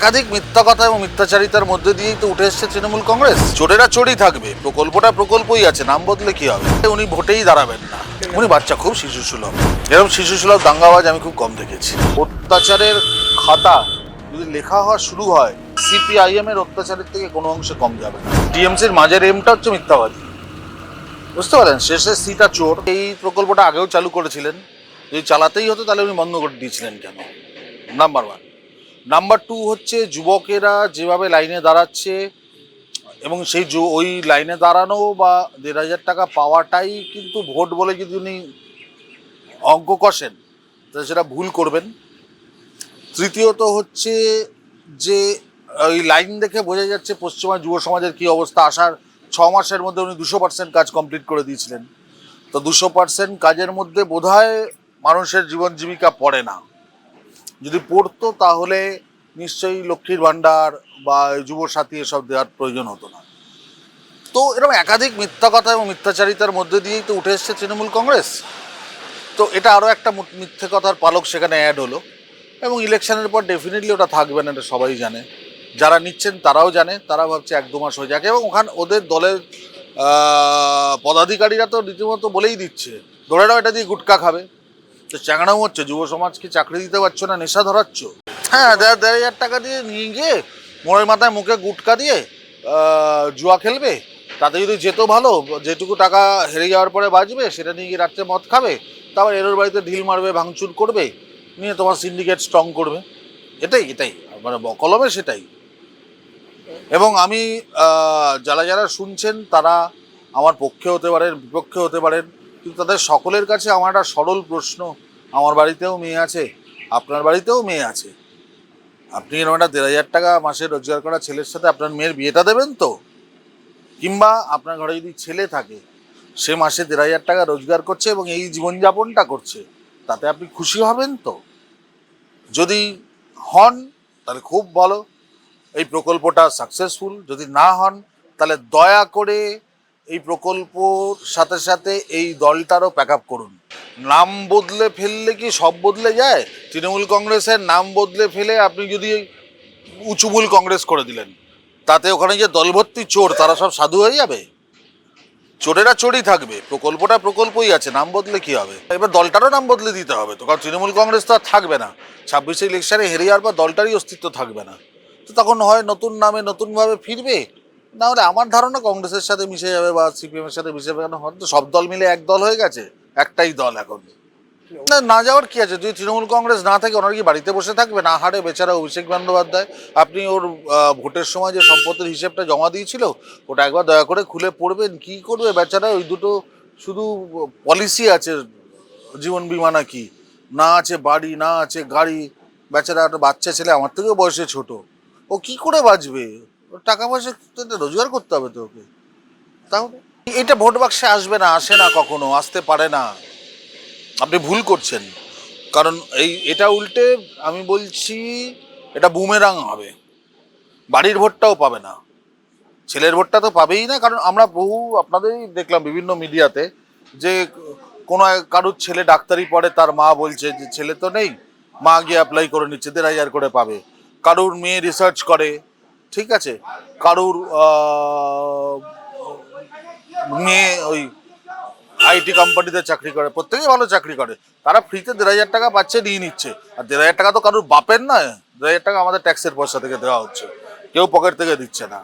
একাধিক মিথ্যা কথা এবং মিথ্যাচারিতার মধ্যে দিয়েই তো উঠে এসছে তৃণমূল কংগ্রেস। চোরেরা চোরই থাকবে, প্রকল্পটা প্রকল্পই আছে, নাম বদলে কি হবে? উনি ভোটেই দাঁড়াবেন না। উনি বাচ্চা, খুব শিশুসুলভ। এরকম শিশুসুলভ দাঙ্গাবাজ আমি খুব কম দেখেছি। অত্যাচারের খাতা যদি লেখা হওয়া শুরু হয়, সিপিআইএম এর অত্যাচারের থেকে কোনো অংশে কম যাবে না। টিএমসির মাঝের এমটা হচ্ছে মিথ্যাবাদী, বুঝতে পারেন? শেষে সিটা চোর। এই প্রকল্পটা আগেও চালু করেছিলেন, যদি চালাতেই হতো তাহলে উনি বন্ধ করে দিয়েছিলেন কেন? Number one. নাম্বার টু হচ্ছে যুবকেরা যেভাবে লাইনে দাঁড়াচ্ছে, এবং সেই ওই লাইনে দাঁড়ানো বা ১,৫০০ টাকা পাওয়াটাই কিন্তু ভোট বলে যদি উনি অঙ্ক কষেন, তাহলে সেটা ভুল করবেন। তৃতীয়ত হচ্ছে যে ওই লাইন দেখে বোঝা যাচ্ছে পশ্চিমা যুব সমাজের কী অবস্থা। আসার ৬ মাসের মধ্যে উনি ২০০% কাজ কমপ্লিট করে দিয়েছিলেন। তো ২০০% কাজের মধ্যে বোধহয় মানুষের জীবন জীবিকা পড়ে না। যদি পড়তো তাহলে নিশ্চয়ই লক্ষ্মীর ভাণ্ডার বা যুবসাথী এসব দেওয়ার প্রয়োজন হতো না। তো এরকম একাধিক মিথ্যা কথা এবং মিথ্যাচারিতার মধ্যে দিয়েই তো উঠে এসছে তৃণমূল কংগ্রেস। তো এটা আরও একটা মিথ্যে কথার পালক সেখানে অ্যাড হলো, এবং ইলেকশনের পর ডেফিনেটলি ওটা থাকবে না, এটা সবাই জানে। যারা নিচ্ছেন তারাও জানে, তারা ভাবছে ১-২ মাস হয়ে যাক। এবং ওখানে ওদের দলের পদাধিকারীরা তো রীতিমতো বলেই দিচ্ছে, ধরে নাও এটা দিয়ে গুটকা খাবে। তো চ্যাংড়াও হচ্ছে, যুব সমাজকে চাকরি দিতে পারছো না, নেশা ধরাচ্ছ। হ্যাঁ, ১,৫০০ টাকা দিয়ে নিয়ে গিয়ে মোড়ের মাথায় মুখে গুটকা দিয়ে জুয়া খেলবে। তাতে যদি যেত ভালো, যেটুকু টাকা হেরে যাওয়ার পরে বাঁচবে সেটা নিয়ে গিয়ে রাত্রে মদ খাবে, তারপর এরোর বাড়িতে ঢিল মারবে, ভাঙচুর করবে, নিয়ে তোমার সিন্ডিকেট স্ট্রং করবে। এটাই মানে বকলমে সেটাই। এবং আমি যারা যারা শুনছেন তারা আমার পক্ষে হতে পারেন, বিপক্ষে হতে পারেন, কিন্তু তাদের সকলের কাছে আমার একটা সরল প্রশ্ন। আমার বাড়িতেও মেয়ে আছে, আপনার বাড়িতেও মেয়ে আছে। আপনি এরকম একটা ১,৫০০ টাকা মাসে রোজগার করা ছেলের সাথে আপনার মেয়ের বিয়েটা দেবেন তো? কিংবা আপনার ঘরে যদি ছেলে থাকে, সে মাসে ১,৫০০ টাকা রোজগার করছে এবং এই জীবনযাপনটা করছে, তাতে আপনি খুশি হবেন তো? যদি হন তাহলে খুব ভালো, এই প্রকল্পটা সাকসেসফুল। যদি না হন তাহলে দয়া করে এই প্রকল্পর সাথে সাথে এই দলটারও প্যাক আপ করুন। নাম বদলে ফেললে কি সব বদলে যায়? তৃণমূল কংগ্রেসের নাম বদলে ফেলে আপনি যদি উঁচুমূল কংগ্রেস করে দিলেন, তাতে ওখানে যে দলভর্তি চোর, তারা সব সাধু হয়ে যাবে? চোরেরা চোরই থাকবে, প্রকল্পটা প্রকল্পই আছে, নাম বদলে কি হবে? এবার দলটারও নাম বদলে দিতে হবে তো, কারণ তৃণমূল কংগ্রেস তো আর থাকবে না। ২৬শে ইলেকশনে হেরে যাওয়ার পর দলটারই অস্তিত্ব থাকবে না। তো তখন হয় নতুন নামে নতুনভাবে ফিরবে, না হলে আমার ধারণা কংগ্রেসের সাথে মিশে যাবে বা সিপিএমের সাথে মিশে যাবে। কেন, হয়তো সব দল মিলে এক দল হয়ে গেছে, একটাই দল এখন। না, না যাওয়ার কি আছে? যদি তৃণমূল কংগ্রেস না থাকে, ওনার কি বাড়িতে বসে থাকবে? না হারে বেচারা অভিষেক বন্দ্যোপাধ্যায়, আপনি ওর ভোটের সময় যে সম্পত্তির হিসেবটা জমা দিয়েছিল, ওটা একবার দয়া করে খুলে পড়বেন। কি করবে বেচারা? ওই দুটো শুধু পলিসি আছে, জীবন বিমা নাকি, না আছে বাড়ি, না আছে গাড়ি। বেচারা একটা বাচ্চা ছেলে, আমার থেকেও বয়সে ছোট, ও কি করে বাঁচবে? ওর টাকা পয়সা রোজগার করতে হবে তো ওকে। তাহলে এটা ভোট বাক্সে আসবে না, আসে না, কখনো আসতে পারে না। আপনি ভুল করছেন, কারণ এটা উল্টে আমি বলছি, এটা বুমেরাং হবে। বাড়ির ভোটটাও পাবে না, ছেলের ভোটটা তো পাবেই না। কারণ আমরা বহু আপনাদেরই দেখলাম বিভিন্ন মিডিয়াতে, যে কোনো কারুর ছেলে ডাক্তারি পড়ে, তার মা বলছে যে ছেলে তো নেই, মা গিয়ে অ্যাপ্লাই করে নিচ্ছে, ১,৫০০ করে পাবে। কারুর মেয়ে রিসার্চ করে, ঠিক আছে, কারুর মেয়ে ওই আইটি কোম্পানিতে চাকরি করে, প্রত্যেকেই ভালো চাকরি করে, তারা ফ্রিতে ১,৫০০ টাকা পাচ্ছে, নিয়ে নিচ্ছে। আর ১,৫০০ টাকা তো কারোর বাপের নয়, ১,৫০০ টাকা আমাদের ট্যাক্সের পয়সা থেকে দেওয়া হচ্ছে, কেউ পকেট থেকে দিচ্ছে না।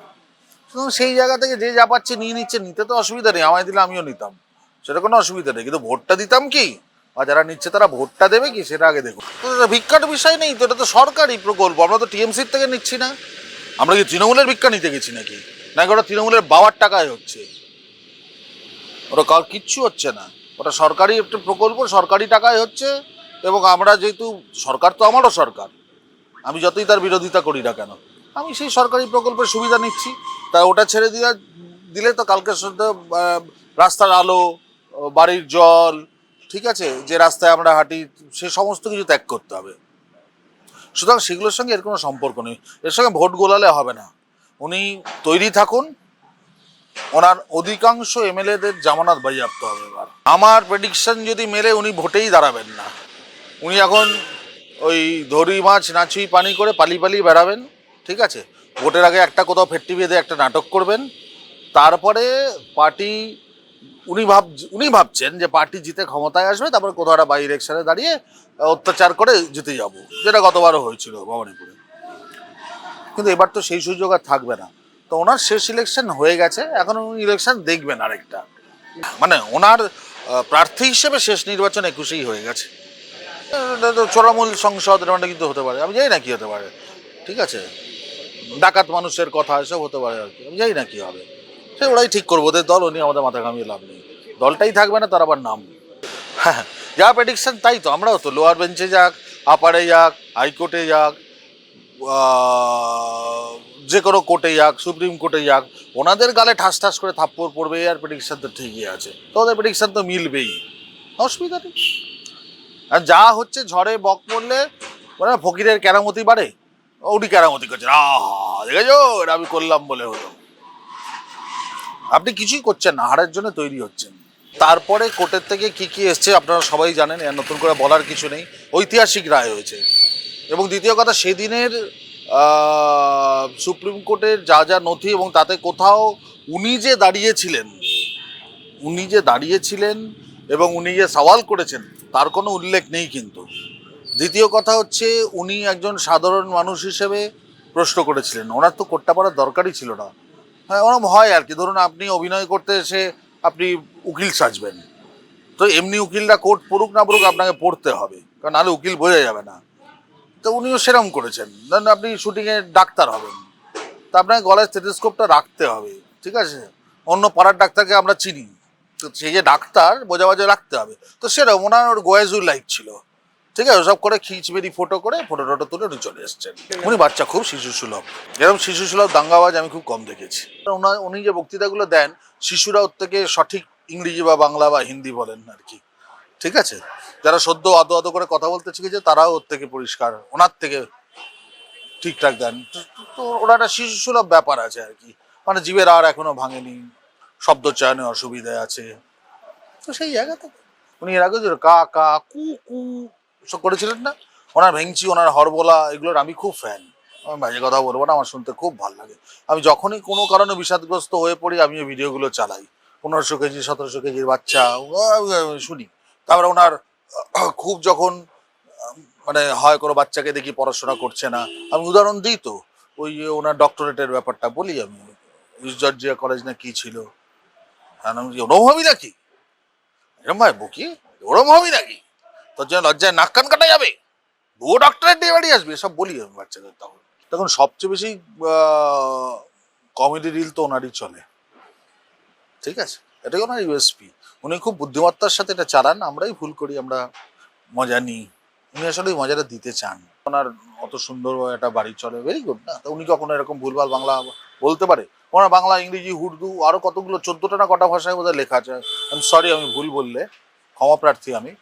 সুতরাং সেই জায়গা থেকে যে যা পাচ্ছে নিয়ে নিচ্ছে, নিতে তো অসুবিধা নেই, আমায় দিলে আমিও নিতাম, সেটা কোনো অসুবিধা নেই। কিন্তু ভোটটা দিতাম কি, আর যারা নিচ্ছে তারা ভোটটা দেবে কি, সেটা আগে দেখুন। ভিক্ষার বিষয় নেই তো, এটা তো সরকারি প্রকল্প, আমরা তো টিএমসির থেকে নিচ্ছি না। আমরা কি তৃণমূলের ভিক্ষা নিতে গেছি নাকি? ওটা তৃণমূলের বাবার টাকায় হচ্ছে, ওটা কার কিচ্ছু হচ্ছে না। ওটা সরকারি একটা প্রকল্প, সরকারি টাকায় হচ্ছে। এবং আমরা যেহেতু, সরকার তো আমারও সরকার, আমি যতই তার বিরোধিতা করি না কেন, আমি সেই সরকারি প্রকল্পের সুবিধা নিচ্ছি। তাই ওটা ছেড়ে দিলে তো কালকে রাস্তার আলো, বাড়ির জল, ঠিক আছে, যে রাস্তায় আমরা হাঁটি, সে সমস্ত কিছু ত্যাগ করতে হবে। সুতরাং সেগুলোর সঙ্গে এর কোনো সম্পর্ক নেই, এর সঙ্গে ভোট গোলালে হবে না। উনি তৈরি থাকুন, ওনার অধিকাংশ এমএলএদের জামানত বাজেয়াপ্ত হবে এবার। আমার প্রেডিকশন যদি মেলে, উনি ভোটেই দাঁড়াবেন না। উনি এখন ওই ধরি মাছ নাচুই পানি করে পালিয়ে পালিয়ে বেড়াবেন, ঠিক আছে, ভোটের আগে একটা কোথাও ফেট্টি বেঁধে একটা নাটক করবেন, তারপরে পার্টি উনি ভাবছেন যে পার্টি জিতে ক্ষমতায় আসবে, তারপরে কোথাও একটা বাই ইলেকশনে দাঁড়িয়ে অত্যাচার করে জিতে যাব, যেটা গতবারও হয়েছিল ভবানীপুরে। কিন্তু এবার তো সেই সুযোগ আর থাকবে না। তো ওনার শেষ ইলেকশন হয়ে গেছে, এখন উনি ইলেকশন দেখবেন আরেকটা, মানে ওনার প্রার্থী হিসেবে শেষ নির্বাচন 21-এই হয়ে গেছে। চোরামূল সংসদ মানে কিন্তু হতে পারে, আমি জানি না কি হতে পারে, ঠিক আছে, ডাকাত মানুষের কথা এসব হতে পারে আর কি, আমি জানি না কি হবে, সে ওরাই ঠিক করবো, ওদের দল, উনি আমাদের মাথা ঘামিয়ে লাভ নেই, দলটাই থাকবে না, তার আবার নাম। হ্যাঁ, যা প্রেডিকশন তাই তো, আমরাও তো লোয়ার বেঞ্চে যাক, আপারে যাক, হাইকোর্টে যাক, যে কোনো কোর্টে যাক, সুপ্রিম কোর্টে যাক, ওনাদের গালে ঠাস ঠাস করে থাপ্পড় পড়বে, আর প্রেডিকশন তো ঠিকই আছে, তো ওদের প্রেডিকশন তো মিলবেই, অসুবিধা নেই। আর যা হচ্ছে ঝড়ে বক পড়লে মানে ফকিরের কেরামতি বাড়ে, উনি কেরামতি করছেন, দেখেছো এটা আমি করলাম বলে হলো। আপনি কিছুই করছেন না, হারের জন্য তৈরি হচ্ছেন। তারপরে কোর্টের থেকে কি কি এসছে আপনারা সবাই জানেন, নতুন করে বলার কিছু নেই, ঐতিহাসিক রায় হয়েছে। এবং দ্বিতীয় কথা, সেদিনের সুপ্রিম কোর্টের যা যা নথি, এবং তাতে কোথাও উনি যে দাঁড়িয়েছিলেন এবং উনি যে সওয়াল করেছেন তার কোনো উল্লেখ নেই কিন্তু। দ্বিতীয় কথা হচ্ছে, উনি একজন সাধারণ মানুষ হিসেবে প্রশ্ন করেছিলেন, ওনার তো কোর্টটা পড়ার দরকারই ছিল না। হ্যাঁ, ওরকম হয় আর কি, ধরুন আপনি অভিনয় করতে এসে আপনি উকিল সাজবেন, তো এমনি উকিলরা কোর্ট পড়ুক না পড়ুক আপনাকে পড়তে হবে, কারণ নাহলে উকিল বোঝা যাবে না। তো উনিও সেরকম করেছেন, ধরুন আপনি শুটিংয়ে ডাক্তার হবেন, তা আপনাকে গলায় স্টেথোস্কোপটা রাখতে হবে, ঠিক আছে, অন্য পাড়ার ডাক্তারকে আমরা চিনি, তো সেই যে ডাক্তার বোঝাবাজে রাখতে হবে, তো সেরকম ওনার গোয়াজুর লাইফ ছিল, ঠিক আছে, সব করে খিচবেরি ফটো টোটো তুলে উনি চলে এসছেন। উনি বাচ্চা খুব শিশু সুলভ, এরকম শিশু সুলভ দাঙ্গাবাজ আমি খুব কম দেখেছি। উনি যে বক্তৃতাগুলো দেন, শিশুরা ওর থেকে সঠিক ইংরেজি বা বাংলা বা হিন্দি বলেন আর কি, ঠিক আছে, যারা সদ্য আদো আদো করে কথা বলতে শিখেছে তারাও ওর থেকে পরিষ্কার, ওনার থেকে ঠিকঠাক দেন। তো ওরা একটা শিশু সুলভ ব্যাপার আছে আর কি, মানে জীবের আর এখনো ভাঙেনি, শব্দ চয়নে অসুবিধা আছে, তো সেই জায়গাতে উনি এর আগে কা কা কু কু সব করেছিলেন না, ওনার ভেঙচি, ওনার হরবোলা, এগুলোর আমি খুব ফ্যান, আমি বাজে কথা বলবো না, আমার শুনতে খুব ভালো লাগে। আমি যখনই কোনো কারণে বিষাদগ্রস্ত হয়ে পড়ি আমি ওই ভিডিওগুলো চালাই, 1500 কেজি 1700 কেজির বাচ্চা শুনি। তারপরে ওনার খুব যখন মানে হয় কোনো বাচ্চাকে দেখি পড়াশোনা করছে না, আমি উদাহরণ দিই তো, ওই যে ওনার ডক্টরেটের ব্যাপারটা বলি, আমি জর্জিয়া কলেজ না কি ছিল, আমি ওরম হবি নাকি, এরম ভাই বকি, ওরম হবি নাকি, তোর জন্য লজ্জায় নাক কান কাটা যাবে, ও ডক্টরেট দিয়ে বাড়ি আসবে, সব বলি আমি বাচ্চাদের। তখন তখন সবচেয়ে বেশি কমেডি রিল তো ওনারই চলে, ঠিক আছে, এটাই ওনার ইউএসপি, উনি খুব বুদ্ধিমত্তার সাথে এটা চালান, আমরাই ভুল করি, আমরা মজা নিই, উনি আসলে ওই মজাটা দিতে চান। ওনার অত সুন্দর একটা বাড়ি চলে, ভেরি গুড না, তো উনি কখনো এরকম ভুলভাল বাংলা বলতে পারে? ওনার বাংলা, ইংরেজি, উর্দু আরো কতগুলো 14টা না কটা ভাষায় বোধহয় লেখা আছে, আমি সরি, আমি ভুল বললে ক্ষমা প্রার্থী আমি।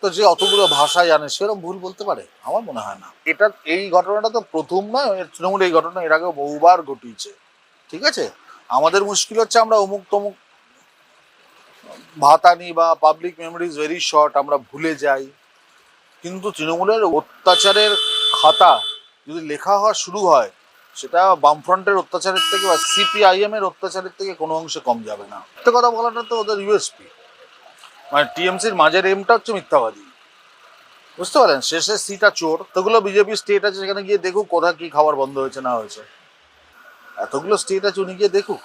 তো যে অতগুলো ভাষা জানে সেরকম ভুল বলতে পারে? আমার মনে হয় না। এটা, এই ঘটনাটা তো প্রথম নয়, তৃণমূল এই ঘটনা এর আগেও বহুবার ঘটিয়েছে, ঠিক আছে। আমাদের মুশকিল হচ্ছে আমরা অমুক তমুক ভাতানি বা পাবলিক মেমোরিজ ভেরি শর্ট, আমরা ভুলে যাই। কিন্তু তৃণমূলের অত্যাচারের খাতা যদি লেখা হওয়া শুরু হয়, সেটা বামফ্রন্টের অত্যাচারের থেকে বা সিপিআইএম এর অত্যাচারের থেকে কোনো অংশে কম যাবে না। একটা কথা বলাটা তো ওদের ইউএসপি, মানে টিএমসির মাঝের এমটা হচ্ছে মিথ্যাবাদী, বুঝতে পারেন, শেষের সিটা চোর। এতগুলো বিজেপি স্টেট আছে, সেখানে গিয়ে দেখুক কোথায় কি খাবার বন্ধ হয়েছে না হয়েছে, এতগুলো স্টেট আছে, উনি গিয়ে দেখুক।